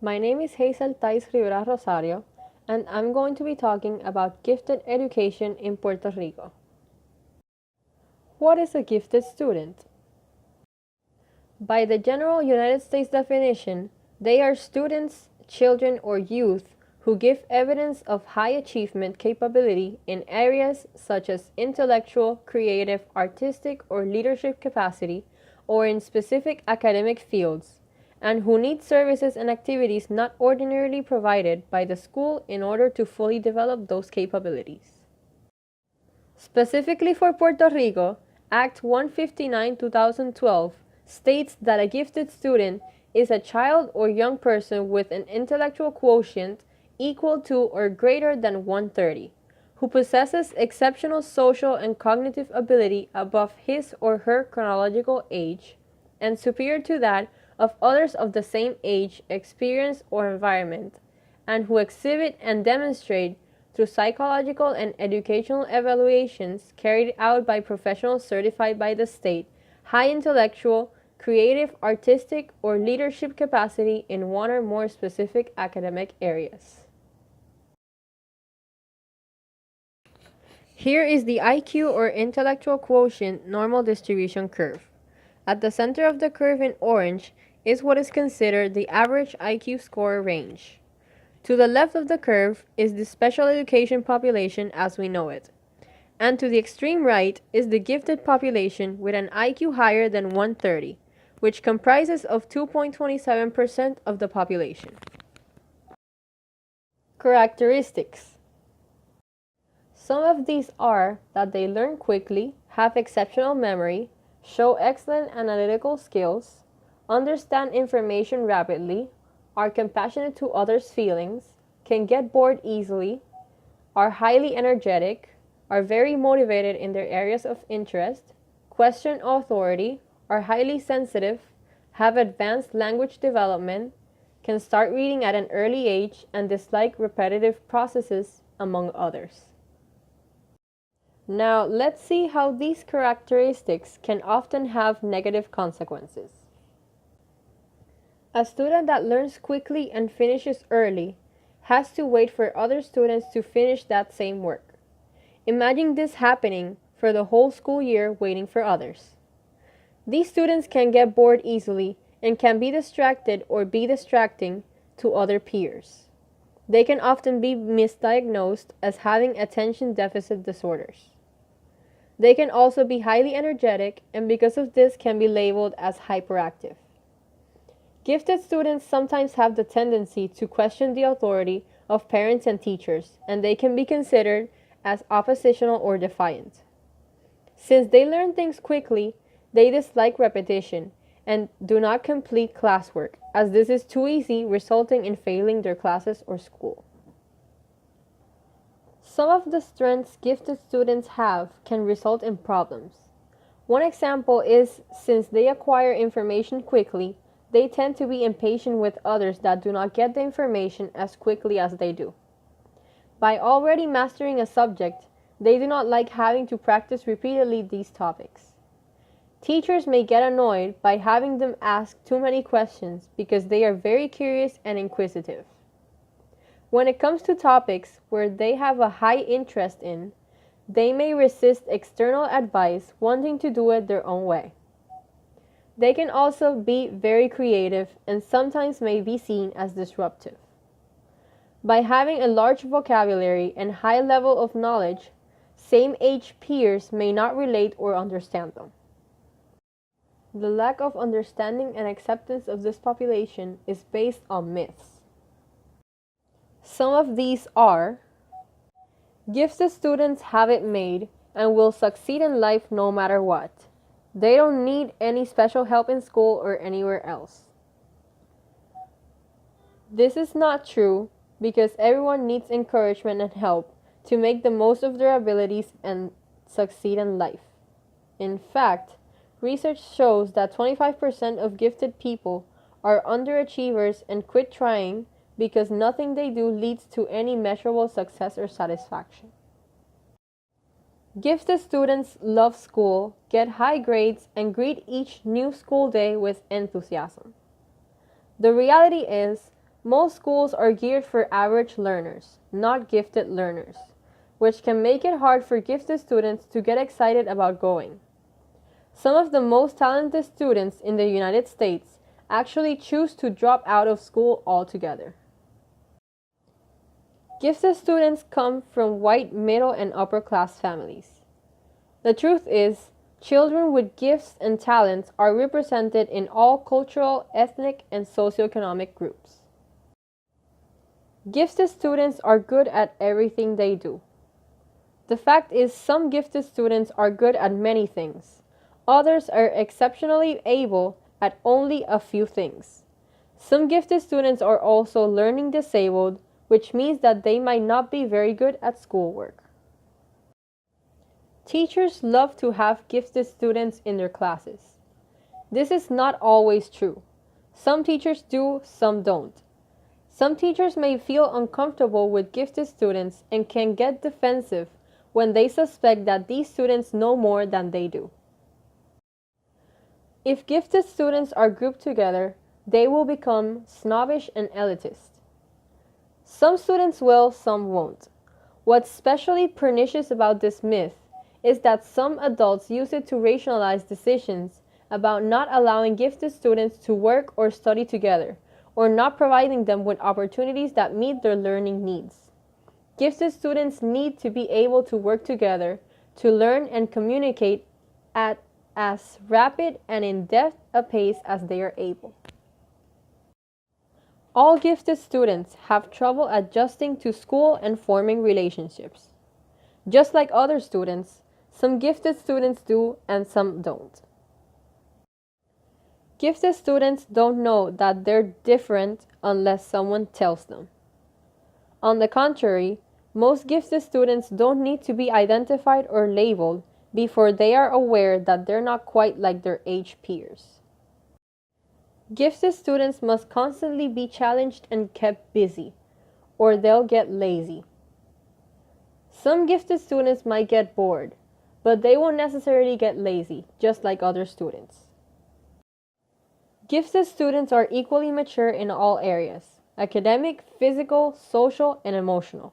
My name is Hazel Rivera Rosario, and I'm going to be talking about gifted education in Puerto Rico. What is a gifted student? By the general United States definition, they are students, children, or youth who give evidence of high achievement capability in areas such as intellectual, creative, artistic, or leadership capacity, or in specific academic fields, and who need services and activities not ordinarily provided by the school in order to fully develop those capabilities. Specifically for Puerto Rico, Act 159 2012 states that a gifted student is a child or young person with an intellectual quotient equal to or greater than 130, who possesses exceptional social and cognitive ability above his or her chronological age, and superior to that of others of the same age, experience, or environment, and who exhibit and demonstrate through psychological and educational evaluations carried out by professionals certified by the state, high intellectual, creative, artistic, or leadership capacity in one or more specific academic areas. Here is the IQ or intellectual quotient normal distribution curve. At the center of the curve in orange is what is considered the average IQ score range. To the left of the curve is the special education population as we know it, and to the extreme right is the gifted population with an IQ higher than 130, which comprises of 2.27% of the population. Characteristics. Some of these are that they learn quickly, have exceptional memory, show excellent analytical skills, understand information rapidly, are compassionate to others' feelings, can get bored easily, are highly energetic, are very motivated in their areas of interest, question authority, are highly sensitive, have advanced language development, can start reading at an early age, and dislike repetitive processes, among others. Now, let's see how these characteristics can often have negative consequences. A student that learns quickly and finishes early has to wait for other students to finish that same work. Imagine this happening for the whole school year waiting for others. These students can get bored easily and can be distracted or be distracting to other peers. They can often be misdiagnosed as having attention deficit disorders. They can also be highly energetic and because of this can be labeled as hyperactive. Gifted students sometimes have the tendency to question the authority of parents and teachers, and they can be considered as oppositional or defiant. Since they learn things quickly, they dislike repetition and do not complete classwork, as this is too easy, resulting in failing their classes or school. Some of the strengths gifted students have can result in problems. One example is since they acquire information quickly, they tend to be impatient with others that do not get the information as quickly as they do. By already mastering a subject, they do not like having to practice repeatedly these topics. Teachers may get annoyed by having them ask too many questions because they are very curious and inquisitive. When it comes to topics where they have a high interest in, they may resist external advice, wanting to do it their own way. They can also be very creative and sometimes may be seen as disruptive. By having a large vocabulary and high level of knowledge, same-age peers may not relate or understand them. The lack of understanding and acceptance of this population is based on myths. Some of these are: gifted students have it made and will succeed in life no matter what. They don't need any special help in school or anywhere else. This is not true because everyone needs encouragement and help to make the most of their abilities and succeed in life. In fact, research shows that 25% of gifted people are underachievers and quit trying because nothing they do leads to any measurable success or satisfaction. Gifted students love school, get high grades, and greet each new school day with enthusiasm. The reality is, Most schools are geared for average learners, not gifted learners, which can make it hard for gifted students to get excited about going. Some of the most talented students in the United States actually choose to drop out of school altogether. Gifted students come from white middle and upper class families. The truth is, children with gifts and talents are represented in all cultural, ethnic, and socioeconomic groups. Gifted students are good at everything they do. The fact is, some gifted students are good at many things. Others are exceptionally able at only a few things. Some gifted students are also learning disabled, which means that they might not be very good at schoolwork. Teachers love to have gifted students in their classes. This is not always true. Some teachers do, some don't. Some teachers may feel uncomfortable with gifted students and can get defensive when they suspect that these students know more than they do. If gifted students are grouped together, they will become snobbish and elitist. Some students will, some won't. What's especially pernicious about this myth is that some adults use it to rationalize decisions about not allowing gifted students to work or study together, or not providing them with opportunities that meet their learning needs. Gifted students need to be able to work together to learn and communicate at as rapid and in-depth a pace as they are able. All gifted students have trouble adjusting to school and forming relationships. Just like other students, some gifted students do and some don't. Gifted students don't know that they're different unless someone tells them. On the contrary, most gifted students don't need to be identified or labeled before they are aware that they're not quite like their age peers. Gifted students must constantly be challenged and kept busy, or they'll get lazy. Some gifted students might get bored, but they won't necessarily get lazy, just like other students. Gifted students are equally mature in all areas: academic, physical, social, and emotional.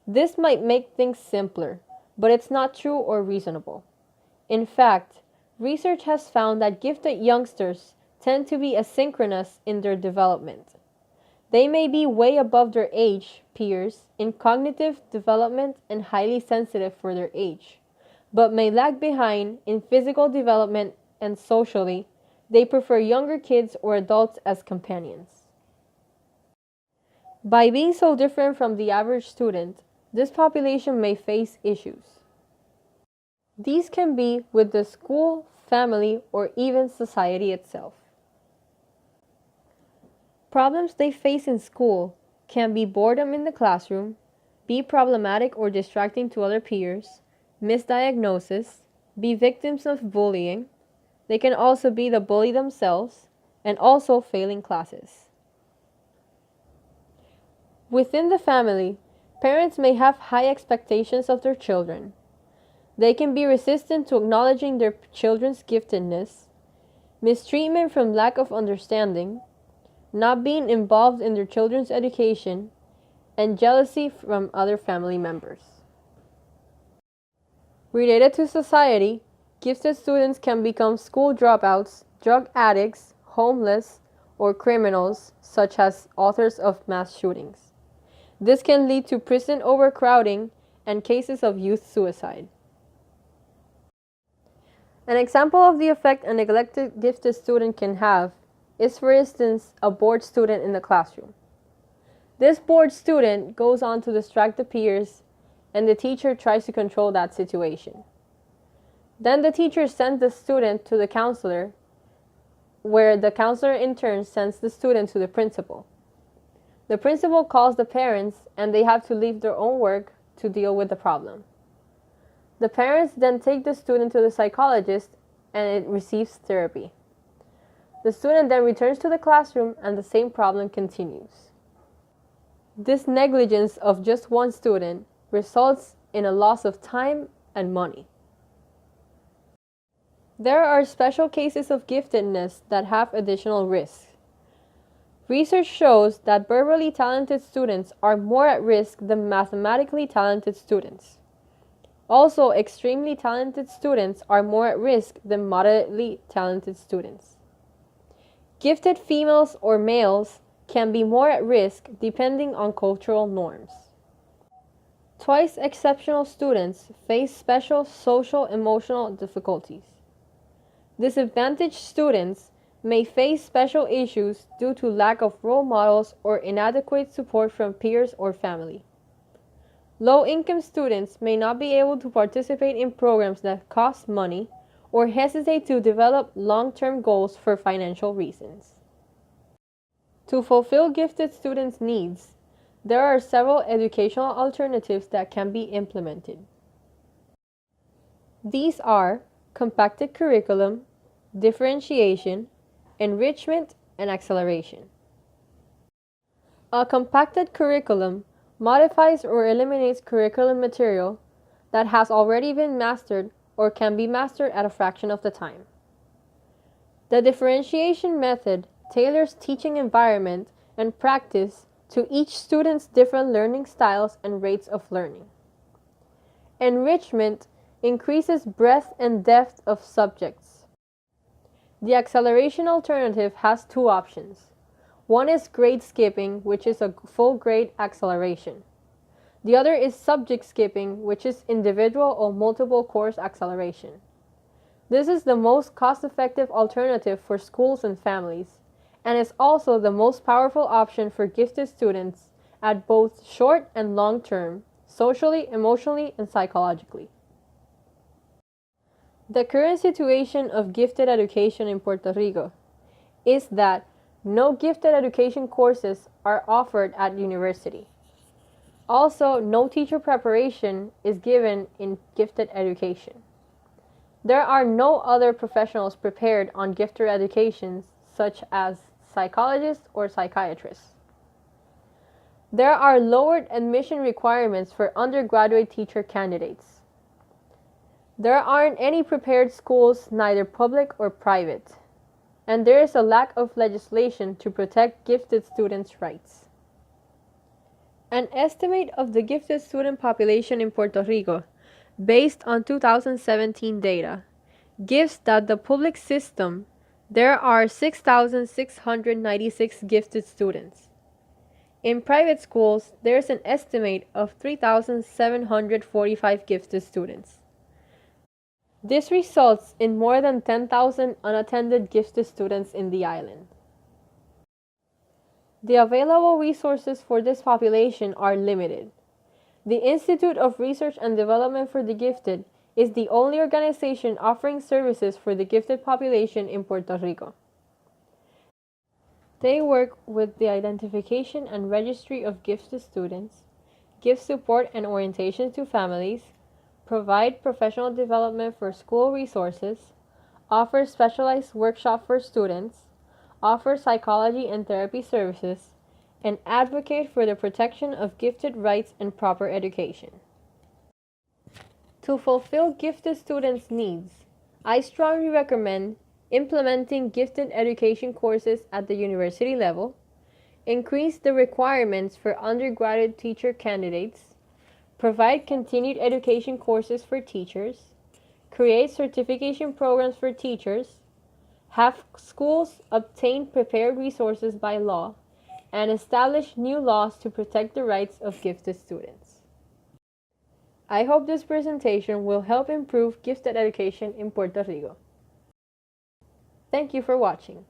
This might make things simpler, but it's not true or reasonable. In fact, research has found that gifted youngsters tend to be asynchronous in their development. They may be way above their age peers in cognitive development and highly sensitive for their age, but may lag behind in physical development, and socially, they prefer younger kids or adults as companions. By being so different from the average student, this population may face issues. These can be with the school, family, or even society itself. Problems they face in school can be boredom in the classroom, be problematic or distracting to other peers, misdiagnosis, be victims of bullying. They can also be the bully themselves, and also failing classes. Within the family, parents may have high expectations of their children. They can be resistant to acknowledging their children's giftedness, mistreatment from lack of understanding, not being involved in their children's education, and jealousy from other family members. Related to society, gifted students can become school dropouts, drug addicts, homeless, or criminals, such as authors of mass shootings. This can lead to prison overcrowding and cases of youth suicide. An example of the effect a neglected gifted student can have is, for instance, a bored student in the classroom. This bored student goes on to distract the peers, and the teacher tries to control that situation. Then the teacher sends the student to the counselor, where the counselor in turn sends the student to the principal. The principal calls the parents, and they have to leave their own work to deal with the problem. The parents then take the student to the psychologist, and it receives therapy. The student then returns to the classroom, and the same problem continues. This negligence of just one student results in a loss of time and money. There are special cases of giftedness that have additional risks. Research shows that verbally talented students are more at risk than mathematically talented students. Also, extremely talented students are more at risk than moderately talented students. Gifted females or males can be more at risk depending on cultural norms. Twice exceptional students face special social emotional difficulties. Disadvantaged students may face special issues due to lack of role models or inadequate support from peers or family. Low-income students may not be able to participate in programs that cost money or hesitate to develop long-term goals for financial reasons. To fulfill gifted students' needs, there are several educational alternatives that can be implemented. These are compacted curriculum, differentiation, enrichment, and acceleration. A compacted curriculum modifies or eliminates curriculum material that has already been mastered or can be mastered at a fraction of the time. The differentiation method tailors teaching environment and practice to each student's different learning styles and rates of learning. Enrichment increases breadth and depth of subjects. The acceleration alternative has two options. One is grade skipping, which is a full grade acceleration. The other is subject skipping, which is individual or multiple course acceleration. This is the most cost-effective alternative for schools and families, and is also the most powerful option for gifted students at both short and long term, socially, emotionally, and psychologically. The current situation of gifted education in Puerto Rico is that no gifted education courses are offered at university. Also, no teacher preparation is given in gifted education. There are no other professionals prepared on gifted education, such as psychologists or psychiatrists. There are lowered admission requirements for undergraduate teacher candidates. There aren't any prepared schools, neither public or private, and there is a lack of legislation to protect gifted students' rights. An estimate of the gifted student population in Puerto Rico, based on 2017 data, gives that the public system, there are 6,696 gifted students. In private schools, there is an estimate of 3,745 gifted students. This results in more than 10,000 unattended gifted students in the island. The available resources for this population are limited. The Institute of Research and Development for the Gifted is the only organization offering services for the gifted population in Puerto Rico. They work with the identification and registry of gifted students, give support and orientation to families, provide professional development for school resources, offer specialized workshops for students, offer psychology and therapy services, and advocate for the protection of gifted rights and proper education. To fulfill gifted students' needs, I strongly recommend implementing gifted education courses at the university level, increase the requirements for undergraduate teacher candidates, provide continued education courses for teachers, create certification programs for teachers, have schools obtain prepared resources by law, and establish new laws to protect the rights of gifted students. I hope this presentation will help improve gifted education in Puerto Rico. Thank you for watching.